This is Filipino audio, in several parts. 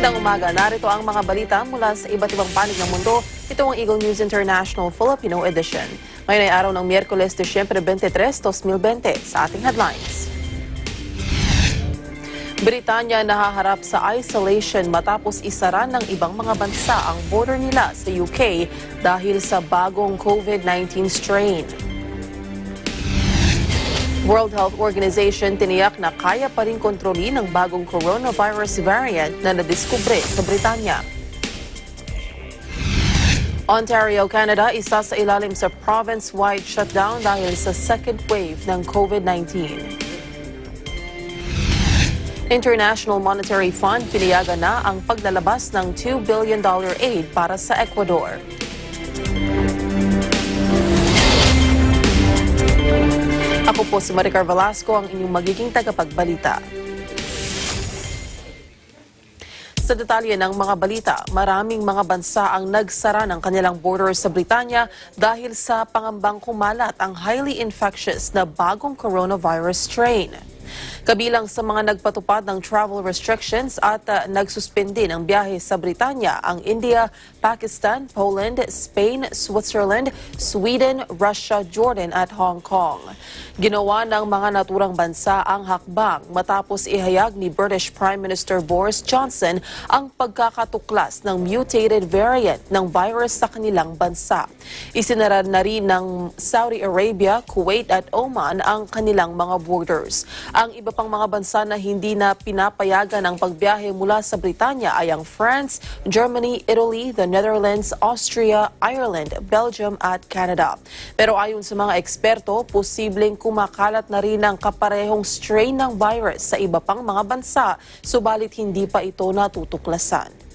Magandang umaga. Narito ang mga balita mula sa iba't ibang panig ng mundo. Ito ang Eagle News International Filipino Edition. Ngayon ay araw ng Miyerkules, Disyembre 23, 2020. Sa ating headlines. Britanya nahaharap sa isolation matapos isara ng ibang mga bansa ang border nila sa UK dahil sa bagong COVID-19 strain. World Health Organization tiniyak na kaya pa rin kontrolin ang bagong coronavirus variant na nadiskubre sa Britanya. Ontario, Canada, isa sa ilalim sa province-wide shutdown dahil sa second wave ng COVID-19. International Monetary Fund pinayagan na ang paglalabas ng $2 billion aid para sa Ecuador. Ako po si Maricar Velasco, ang inyong magiging tagapagbalita. Sa detalye ng mga balita, maraming mga bansa ang nagsara ng kanilang borders sa Britanya dahil sa pangambang kumalat ang highly infectious na bagong coronavirus strain. Kabilang sa mga nagpatupad ng travel restrictions at nagsuspindi ng biyahe sa Britanya ang India, Pakistan, Poland, Spain, Switzerland, Sweden, Russia, Jordan at Hong Kong. Ginawa ng mga naturang bansa ang hakbang matapos ihayag ni British Prime Minister Boris Johnson ang pagkakatuklas ng mutated variant ng virus sa kanilang bansa. Isinara na rin ng Saudi Arabia, Kuwait at Oman ang kanilang mga borders. Ang iba pang mga bansa na hindi na pinapayagan ang pagbiyahe mula sa Britanya ay ang France, Germany, Italy, the Netherlands, Austria, Ireland, Belgium at Canada. Pero ayon sa mga eksperto, posibleng kumakalat na rin ang kaparehong strain ng virus sa iba pang mga bansa, subalit hindi pa ito natutuklasan.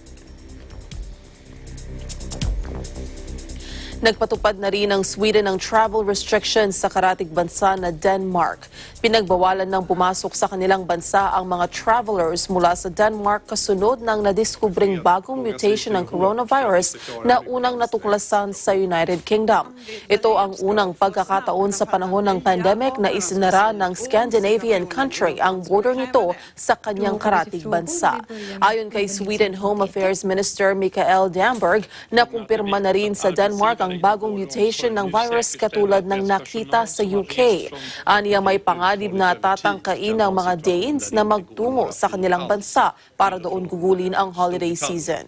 Nagpatupad na rin ng Sweden ng travel restrictions sa karatig bansa na Denmark. Pinagbawalan ng pumasok sa kanilang bansa ang mga travelers mula sa Denmark kasunod ng nadiskubring bagong mutation ng coronavirus na unang natuklasan sa United Kingdom. Ito ang unang pagkakataon sa panahon ng pandemic na isinara ng Scandinavian country ang border nito sa kanyang karatig bansa. Ayon kay Sweden Home Affairs Minister Mikael Damberg, nakumpirma na rin sa Denmark ang bagong mutation ng virus katulad ng nakita sa UK. Aniya may panganib na tatangkain ng mga Danes na magtungo sa kanilang bansa para doon gugulin ang holiday season.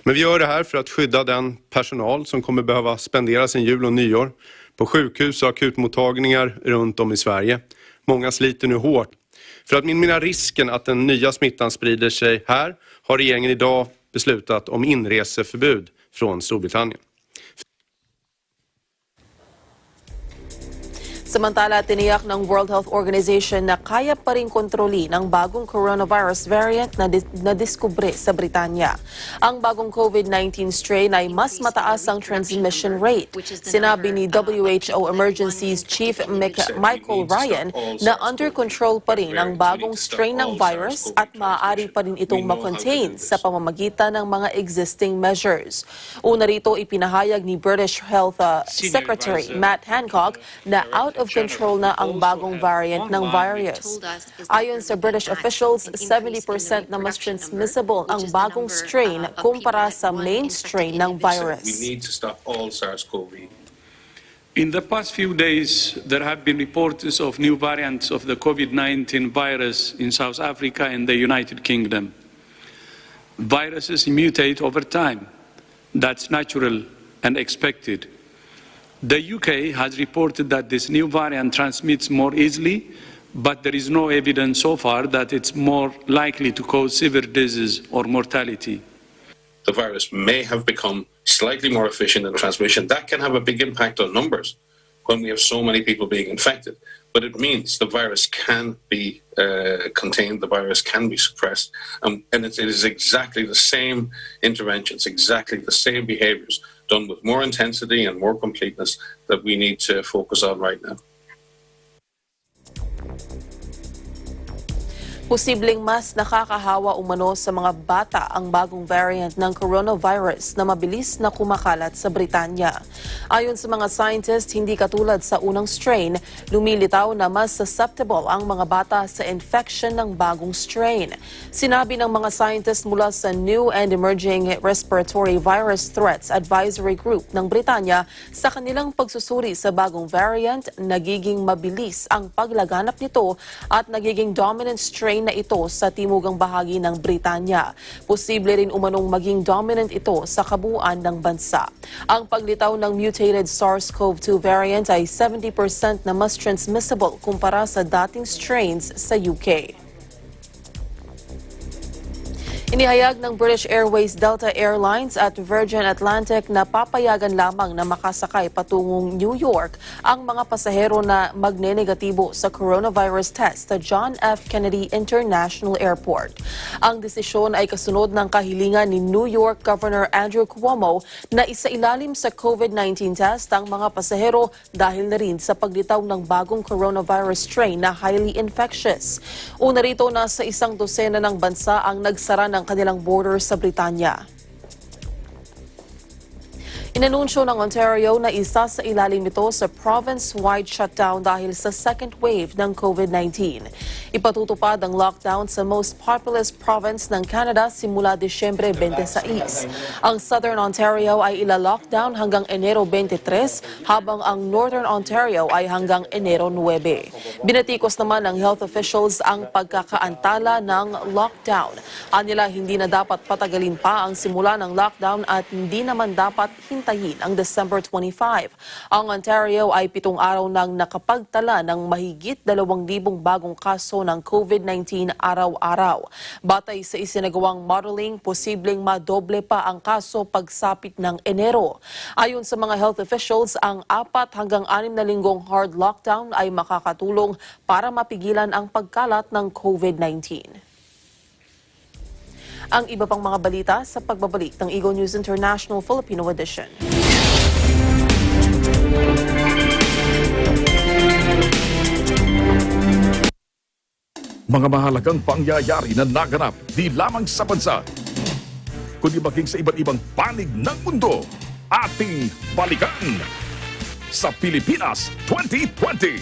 Men vi gör det här för att skydda den personal som kommer behöva spendera sin jul och nyår på sjukhus och akutmottagningar runt om i Sverige. Många sliter nu hårt. För att minimera risken att den nya smittan sprider sig här har regeringen idag beslutat om inreseförbud från Storbritannien. Samantala, tiniyak ng World Health Organization na kaya pa rin kontrolin ang bagong coronavirus variant na nadiskubre sa Britanya. Ang bagong COVID-19 strain ay mas mataas ang transmission rate. Sinabi ni WHO Emergencies Chief Michael Ryan na under control pa rin ang bagong strain ng virus at maaari pa rin itong makontain sa pamamagitan ng mga existing measures. Una rito ipinahayag ni British Health Secretary Matt Hancock na out of control na ang bagong variant ng virus. Ayon sa British officials, 70% na mas transmissible ang bagong strain kumpara sa main strain ng virus. We need to stop all SARS-CoV. In the past few days, there have been reports of new variants of the COVID-19 virus in South Africa and the United Kingdom. Viruses mutate over time. That's natural and expected. The UK has reported that this new variant transmits more easily, but there is no evidence so far that it's more likely to cause severe disease or mortality. The virus may have become slightly more efficient in transmission. That can have a big impact on numbers when we have so many people being infected. But it means the virus can be contained, the virus can be suppressed, and it is exactly the same interventions, exactly the same behaviors done with more intensity and more completeness that we need to focus on right now. Posibleng mas nakakahawa umano sa mga bata ang bagong variant ng coronavirus na mabilis na kumakalat sa Britanya. Ayon sa mga scientists, hindi katulad sa unang strain, lumilitaw na mas susceptible ang mga bata sa infection ng bagong strain. Sinabi ng mga scientists mula sa New and Emerging Respiratory Virus Threats Advisory Group ng Britanya, sa kanilang pagsusuri sa bagong variant, nagiging mabilis ang paglaganap nito at nagiging dominant strain na ito sa timugang bahagi ng Britanya. Posible rin umanong maging dominant ito sa kabuuan ng bansa. Ang paglitaw ng mutated SARS-CoV-2 variant ay 70% na mas transmissible kumpara sa dating strains sa UK. Inihayag ng British Airways, Delta Airlines at Virgin Atlantic na papayagan lamang na makasakay patungong New York ang mga pasahero na magnenegatibo sa coronavirus test sa John F. Kennedy International Airport. Ang desisyon ay kasunod ng kahilingan ni New York Governor Andrew Cuomo na isailalim sa COVID-19 test ang mga pasahero dahil na rin sa paglitaw ng bagong coronavirus strain na highly infectious. Una rito, nasa 100 ng bansa ang nagsara ng kanilang borders sa Britanya. Inanunsyo ng Ontario na isa sa ilalim ito sa province-wide shutdown dahil sa second wave ng COVID-19. Ipatutupad ang lockdown sa most populous province ng Canada simula Disyembre 26. Ang Southern Ontario ay ila-lockdown hanggang Enero 23, habang ang Northern Ontario ay hanggang Enero 9. Binatikos naman ng health officials ang pagkakaantala ng lockdown. Anila, hindi na dapat patagalin pa ang simula ng lockdown at hindi naman dapat hintayin ang December 25. Ang Ontario ay 7 araw nang nakapagtala ng mahigit 2,000 bagong kaso ng COVID-19 araw-araw. Batay sa isinagawang modeling, posibleng madoble pa ang kaso pagsapit ng Enero. Ayon sa mga health officials, ang 4 hanggang 6 na linggong hard lockdown ay makakatulong para mapigilan ang pagkalat ng COVID-19. Ang iba pang mga balita sa pagbabalik ng Eagle News International Filipino Edition. Mga mahalagang pangyayari na naganap di lamang sa bansa, kundi maging sa iba't ibang panig ng mundo, ating balikan sa Pilipinas 2020.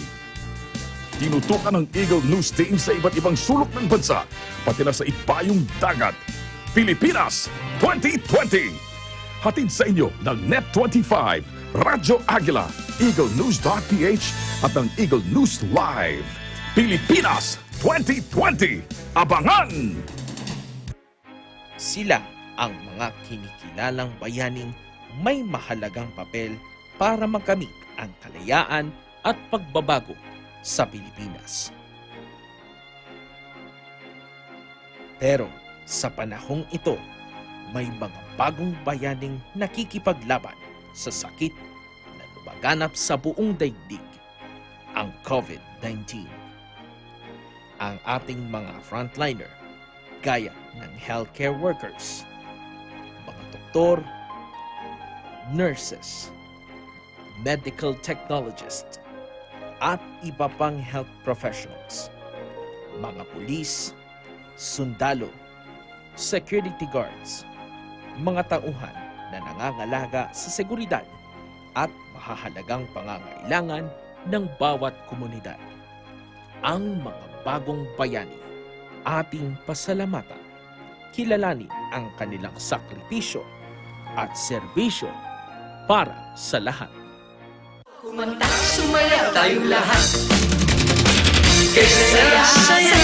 Tinutukan ng Eagle News Team sa iba't ibang sulok ng bansa, pati na sa ipayong dagat. Pilipinas 2020. Hatid sa inyo ng Net25, Radyo Agila, EagleNews.ph at ng Eagle News Live. Pilipinas 2020. Abangan! Sila ang mga kinikilalang bayaning may mahalagang papel para makamit ang kalayaan at pagbabago sa Pilipinas. Pero sa panahong ito, may mga bagong bayaning nakikipaglaban sa sakit na lumaganap sa buong daigdig, ang COVID-19. Ang ating mga frontliner, gaya ng healthcare workers, mga doktor, nurses, medical technologists, at iba pang health professionals, mga pulis, sundalo, security guards, mga tauhan na nangangalaga sa seguridad at mahahalagang pangangailangan ng bawat komunidad. Ang mga bagong bayani, ating pasalamatan. Kilalanin ang kanilang sakripisyo at serbisyo para sa lahat. Kumanta, sumayaw tayong lahat. Saya-saya.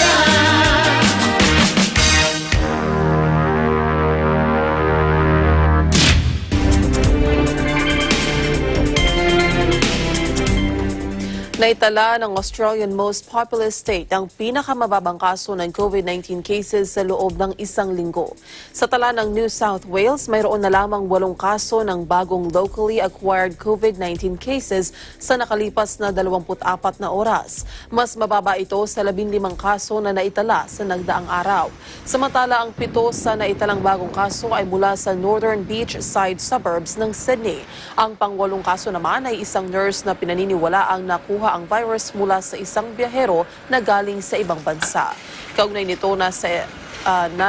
Naitala ng Australian most populous state ang pinakamababang kaso ng COVID-19 cases sa loob ng 1 linggo. Sa tala ng New South Wales, mayroon na lamang 8 kaso ng bagong locally acquired COVID-19 cases sa nakalipas na 24 na oras. Mas mababa ito sa 15 kaso na naitala sa nagdaang araw. Samantala, ang 7 sa naitalang bagong kaso ay mula sa Northern Beachside suburbs ng Sydney. Ang pang-8 kaso naman ay isang nurse na pinaniniwala ang nakuha nakuha ang virus mula sa isang biyahero na galing sa ibang bansa. Kaugnay nito na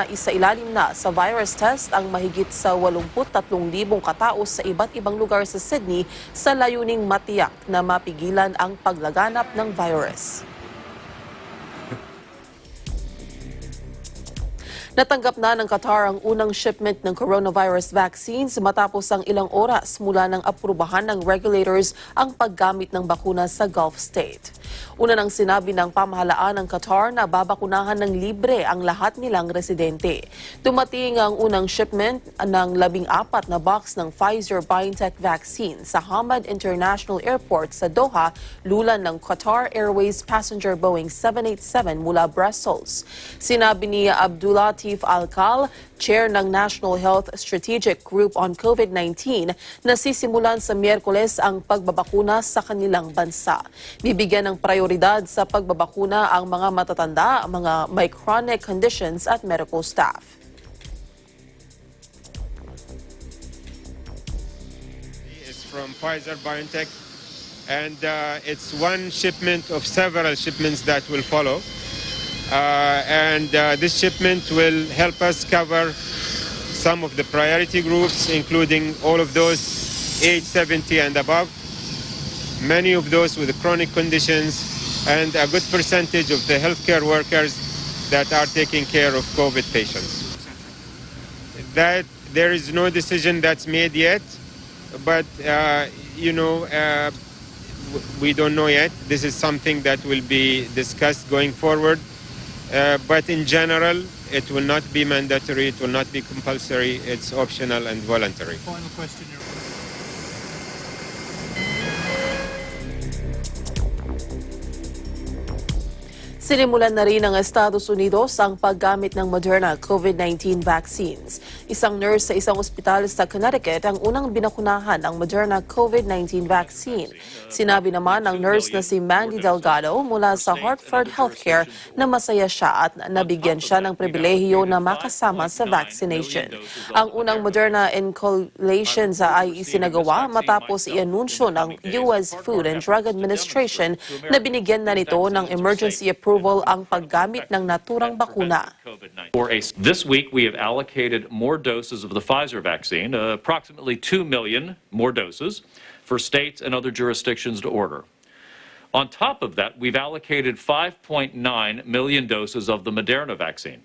isailalim na sa virus test ang mahigit sa 83,000 katao sa iba't ibang lugar sa Sydney sa layuning matiyak na mapigilan ang paglaganap ng virus. Natanggap na ng Qatar ang unang shipment ng coronavirus vaccines matapos ang ilang oras mula ng aprubahan ng regulators ang paggamit ng bakuna sa Gulf State. Una nang sinabi ng pamahalaan ng Qatar na babakunahan ng libre ang lahat nilang residente. Dumating ang unang shipment ng 14 na box ng Pfizer-BioNTech vaccine sa Hamad International Airport sa Doha, lulan ng Qatar Airways passenger Boeing 787 mula Brussels. Sinabi ni Abdulatif Alcal, chair ng National Health Strategic Group on COVID-19, na sisimulan sa Miyerkules ang pagbabakuna sa kanilang bansa. Bibigyan ng prioridad sa pagbabakuna ang mga matatanda, mga may chronic conditions at medical staff. It's from Pfizer-BioNTech, and it's one shipment of several shipments that will follow. This shipment will help us cover some of the priority groups, including all of those age 70 and above, many of those with chronic conditions, and a good percentage of the healthcare workers that are taking care of COVID patients. That there is no decision that's made yet, but we don't know yet. This is something that will be discussed going forward. But in general, it will not be mandatory, it will not be compulsory, it's optional and voluntary. Final question. Sinimulan na rin ng Estados Unidos ang paggamit ng Moderna COVID-19 vaccines. Isang nurse sa isang ospital sa Connecticut ang unang binakunahan ng Moderna COVID-19 vaccine. Sinabi naman ng nurse na si Mandy Delgado mula sa Hartford Healthcare na masaya siya at nabigyan siya ng pribilehiyo na makasama sa vaccination. Ang unang Moderna inoculations ay isinagawa matapos i-anunsyo ng US Food and Drug Administration na binigyan na nito ng emergency approval ang paggamit ng naturang bakuna. This week, we have allocated more doses of the Pfizer vaccine, approximately 2 million more doses, for states and other jurisdictions to order. On top of that, we've allocated 5.9 million doses of the Moderna vaccine.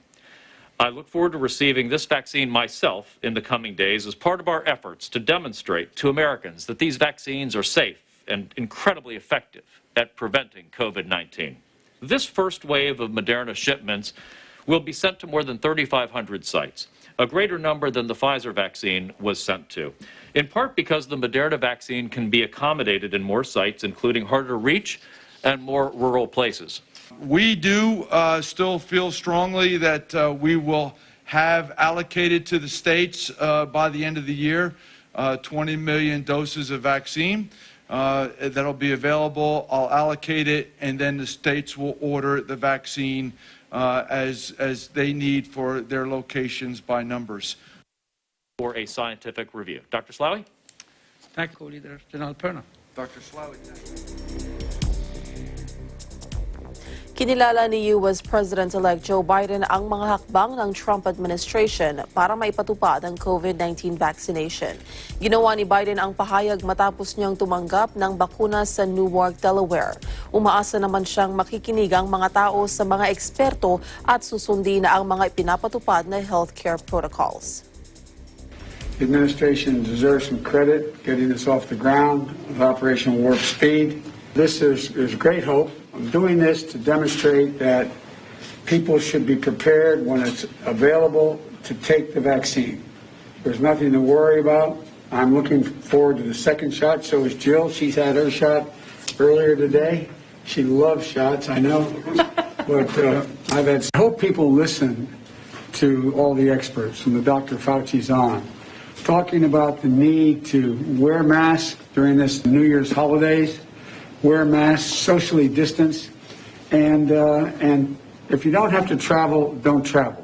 I look forward to receiving this vaccine myself in the coming days as part of our efforts to demonstrate to Americans that these vaccines are safe and incredibly effective at preventing COVID-19. This first wave of Moderna shipments will be sent to more than 3,500 sites, a greater number than the Pfizer vaccine was sent to, in part because the Moderna vaccine can be accommodated in more sites, including harder to reach and more rural places. We do still feel strongly that we will have allocated to the states by the end of the year 20 million doses of vaccine. That'll be available. I'll allocate it, and then the states will order the vaccine as they need for their locations by numbers. For a scientific review. Dr. Slawi? Thank you, Leader General Perna. Dr. Slawi. Kinilala ni US President-elect Joe Biden ang mga hakbang ng Trump administration para maipatupad ang COVID-19 vaccination. Ginawa ni Biden ang pahayag matapos niyang tumanggap ng bakuna sa Newark, Delaware. Umaasa naman siyang makikinig ang mga tao sa mga eksperto at susundin na ang mga ipinapatupad na healthcare protocols. The administration deserves some credit getting this off the ground with Operation Warp Speed. This is great hope. I'm doing this to demonstrate that people should be prepared when it's available to take the vaccine. There's nothing to worry about. I'm looking forward to the second shot. So is Jill. She's had her shot earlier today. She loves shots, I know. But I hope people listen to all the experts when the Dr. Fauci's on, talking about the need to wear masks during this New Year's holidays, wear masks, socially distance, and if you don't have to travel, don't travel.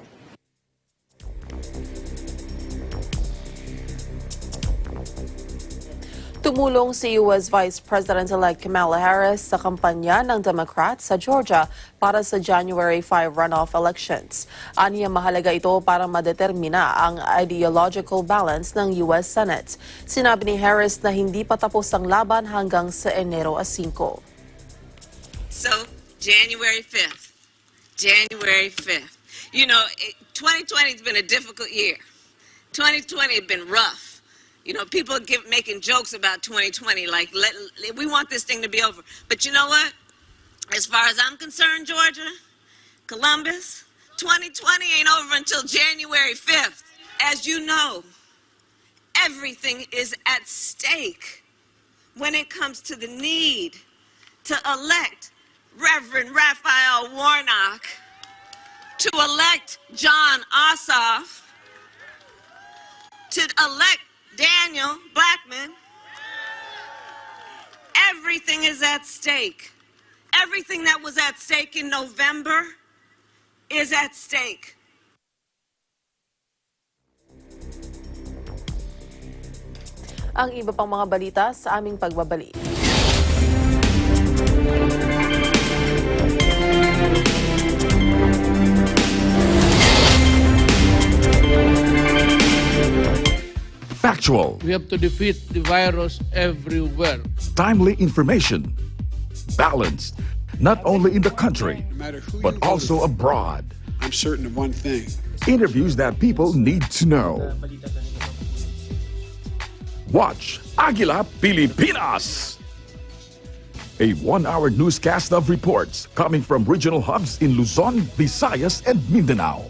Tumulong si US Vice President-elect Kamala Harris sa kampanya ng Democrats sa Georgia para sa January 5 runoff elections. Aniya mahalaga ito para madetermina ang ideological balance ng US Senate. Sinabi ni Harris na hindi pa tapos ang laban hanggang sa Enero 5. So, January 5th. January 5th. You know, 2020 has been a difficult year. 2020 has been rough. You know, people making jokes about 2020, like, we want this thing to be over. But you know what? As far as I'm concerned, Georgia, Columbus, 2020 ain't over until January 5th. As you know, everything is at stake when it comes to the need to elect Reverend Raphael Warnock, to elect John Ossoff, to elect Daniel Blackman. Everything is at stake. Everything that was at stake in November is at stake. Ang iba pang mga balita sa aming pagbabalik. Factual, We have to defeat the virus everywhere. timely information, balanced, not only in the country, but also abroad. I'm certain of one thing. Interviews that people need to know. Watch Agila Pilipinas! A one-hour newscast of reports coming from regional hubs in Luzon, Visayas, and Mindanao.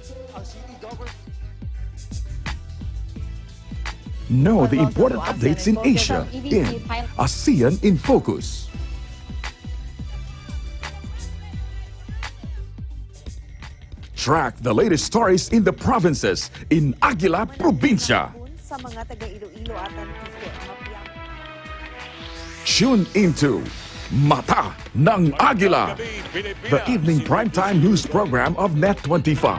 Know the important updates in Asia in ASEAN in Focus. Track the latest stories in the provinces in Agila Provincia. Sa mga taga-Iloilo at Antique. Tune into Mata ng Agila, the evening primetime news program of Net25.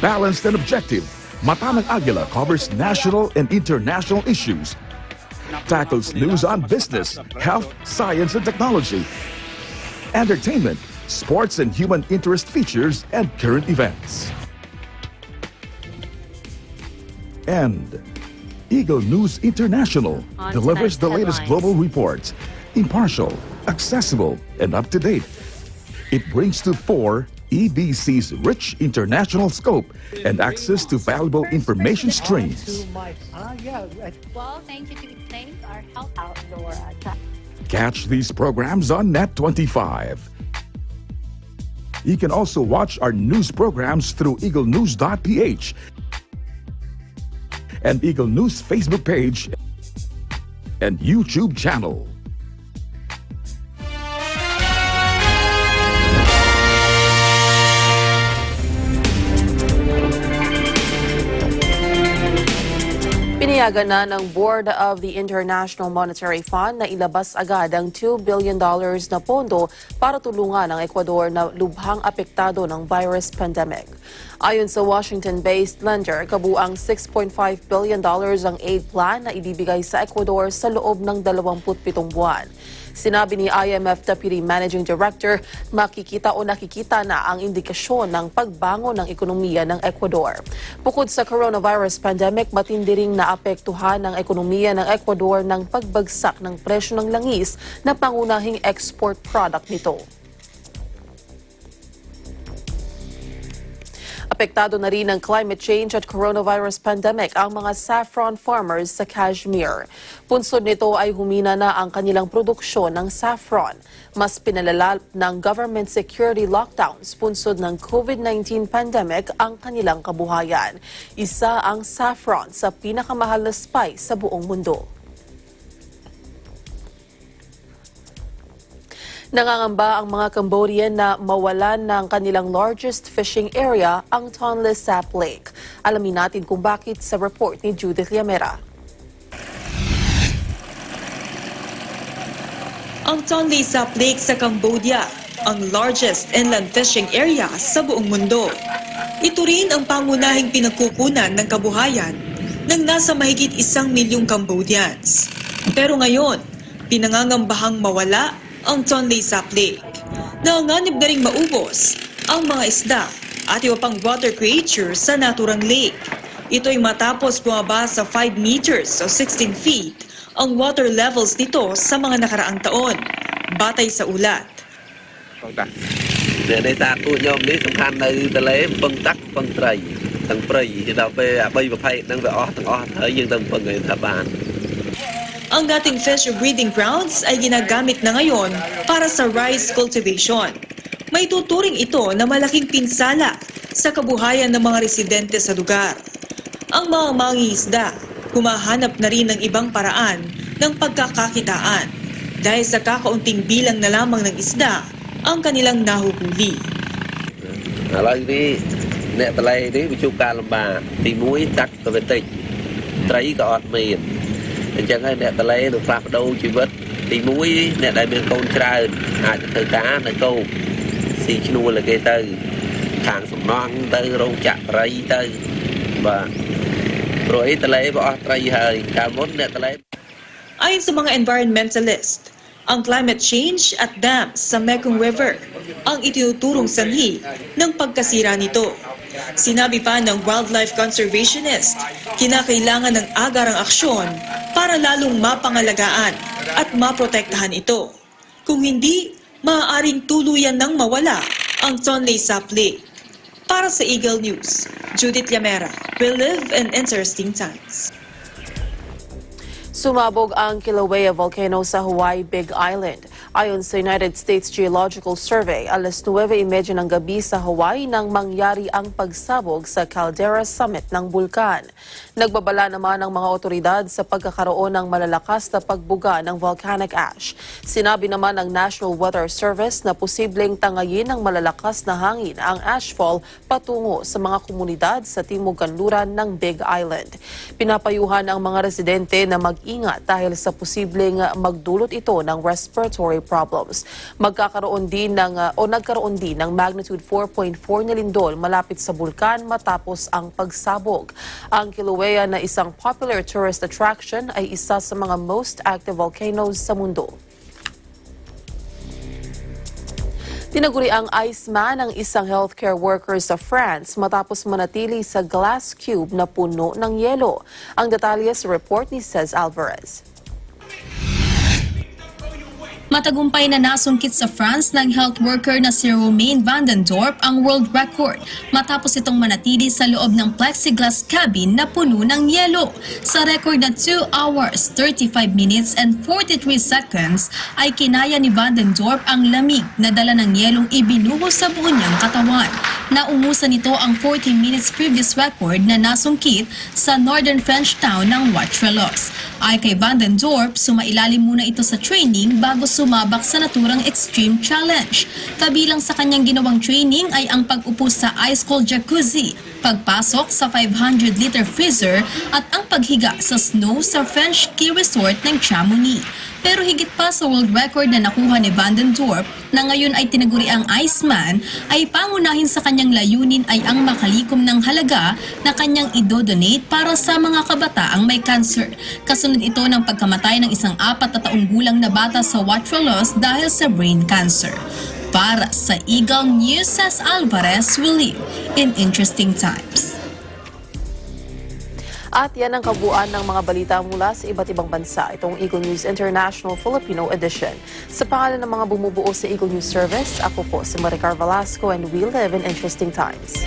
Balanced and objective, Mata ng Agila covers national and international issues, tackles news on business, health, science and technology, entertainment, sports and human interest features, and current events. And Eagle News International delivers the latest global reports, impartial, accessible, and up-to-date. It brings to fore EBC's rich international scope and access to valuable information streams. Well, thank you to thank our health outdoor. Catch these programs on Net25. You can also watch our news programs through eaglenews.ph and Eagle News Facebook page and YouTube channel. Pinayagan na ng Board of the International Monetary Fund na ilabas agad ang $2 billion na pondo para tulungan ang Ecuador na lubhang apektado ng virus pandemic. Ayon sa Washington-based lender, kabuang $6.5 billion ang aid plan na ibibigay sa Ecuador sa loob ng 27 buwan. Sinabi ni IMF Deputy Managing Director, nakikita na ang indikasyon ng pagbangon ng ekonomiya ng Ecuador. Bukod sa coronavirus pandemic, matindi ring naapektuhan ng ekonomiya ng Ecuador ng pagbagsak ng presyo ng langis na pangunahing export product nito. Apektado na rin ng climate change at coronavirus pandemic ang mga saffron farmers sa Kashmir. Punsod nito ay humina na ang kanilang produksyon ng saffron. Mas pinalala ng government security lockdowns punsod ng COVID-19 pandemic ang kanilang kabuhayan. Isa ang saffron sa pinakamahal na spice sa buong mundo. Nangangamba ang mga Cambodian na mawalan ng kanilang largest fishing area, ang Tonle Sap Lake. Alamin natin kung bakit sa report ni Judith Llamera. Ang Tonle Sap Lake sa Cambodia, ang largest inland fishing area sa buong mundo. Ito rin ang pangunahing pinagkukunan ng kabuhayan ng nasa mahigit 1 milyong Cambodians. Pero ngayon, pinangangambahang mawala ang Tonle Sap Lake. Nanganib na ring maubos ang mga isda at iba pang water creatures sa naturang lake. Ito'y matapos bumaba sa 5 meters o 16 feet ang water levels nito sa mga nakaraang taon, batay sa ulat. អ្នកនេសាទពួកខ្ញុំនេះសំខាន់នៅទន្លេពឹងទឹកពឹងត្រីទាំងព្រៃដល់ពេលអា3ប្រភេទហ្នឹងវាអស់ទាំងអស់ហើយយើងទៅពឹងឲ្យថាបាន Ang dating fish breeding grounds ay ginagamit na ngayon para sa rice cultivation. May tuturing ito na malaking pinsala sa kabuhayan ng mga residente sa lugar. Ang mga mangingisda, humahanap na rin ng ibang paraan ng pagkakakitaan dahil sa kakaunting bilang na lamang ng isda ang kanilang nahuhuli. ឥឡូវនេះអ្នកតឡេនេះវាជួបការលំបាកទី1ទឹកក៏វាតិចត្រីក៏អត់មានអញ្ចឹងហើយអ្នកតឡេនឹងផ្លាស់ប្ដូរជីវិតទី1អ្នកដែលមានកូនច្រើនអាចធ្វើការនៅកោកស៊ីឈ្នួលឲ្យគេទៅខាងសំណង់ទៅរោងចក្រត្រីទៅបាទព្រោះអីតឡេវាអស់ត្រីហើយកាលមុនអ្នកតឡេ Ayon sa mga environmentalist, ang climate change at dams sa Mekong River ang itinuturong sanhi ng pagkasira nito. Sinabi pa ng wildlife conservationist, kinakailangan ng agarang aksyon para lalong mapangalagaan at maprotektahan ito. Kung hindi, maaaring tuluyan ng mawala ang Tonle Sap Lake. Para sa Eagle News, Judith Llamera, we live in interesting times. Sumabog ang Kilauea Volcano sa Hawaii Big Island. Ayon sa United States Geological Survey, alas 9:30 ng gabi sa Hawaii nang mangyari ang pagsabog sa caldera summit ng bulkan. Nagbabala naman ang mga otoridad sa pagkakaroon ng malalakas na pagbuga ng volcanic ash. Sinabi naman ng National Weather Service na posibleng tangayin ng malalakas na hangin ang ashfall patungo sa mga komunidad sa timog kanluran ng Big Island. Pinapayuhan ang mga residente na mag-ingat dahil sa posibleng magdulot ito ng respiratory problems. Nagkaroon din ng magnitude 4.4 na lindol malapit sa bulkan matapos ang pagsabog. Ang Kilauea na isang popular tourist attraction ay isa sa mga most active volcanoes sa mundo. Tinaguri ang Iceman ang isang healthcare worker sa France matapos manatili sa glass cube na puno ng yelo. Ang detalye sa report ni Cez Alvarez. Matagumpay na nasungkit sa France ng health worker na si Romain Vandendorp ang world record matapos itong manatili sa loob ng plexiglass cabin na puno ng yelo. Sa record na 2 hours, 35 minutes and 43 seconds ay kinaya ni Vandendorp ang lamig na dala ng yelong ibinuhos sa buo niyang katawan. Naungusan nito ang 40 minutes previous record na nasungkit sa northern French town ng Wattrelos. Ay kay Vandendorp, sumailalim muna ito sa training bago sumabak sa naturang extreme challenge. Kabilang sa kanyang ginawang training ay ang pag-upo sa ice-cold jacuzzi, pagpasok sa 500-liter freezer at ang paghiga sa snow sa French ski resort ng Chamonix. Pero higit pa sa world record na nakuha ni Vandendorp na ngayon ay tinaguri ang Iceman, ay pangunahin sa kanyang layunin ay ang makalikom ng halaga na kanyang idodonate para sa mga kabataang may cancer. Kasunod ito ng pagkamatay ng isang 4 na taong gulang na bata sa Wattrelos dahil sa brain cancer. Para sa Eagle News, Cez Alvarez, we live in interesting times. At yan ang kabuuan ng mga balita mula sa iba't ibang bansa. Itong Eagle News International Filipino Edition. Sa pangalan ng mga bumubuo sa Eagle News Service, ako po si Maricar Velasco and we live in interesting times.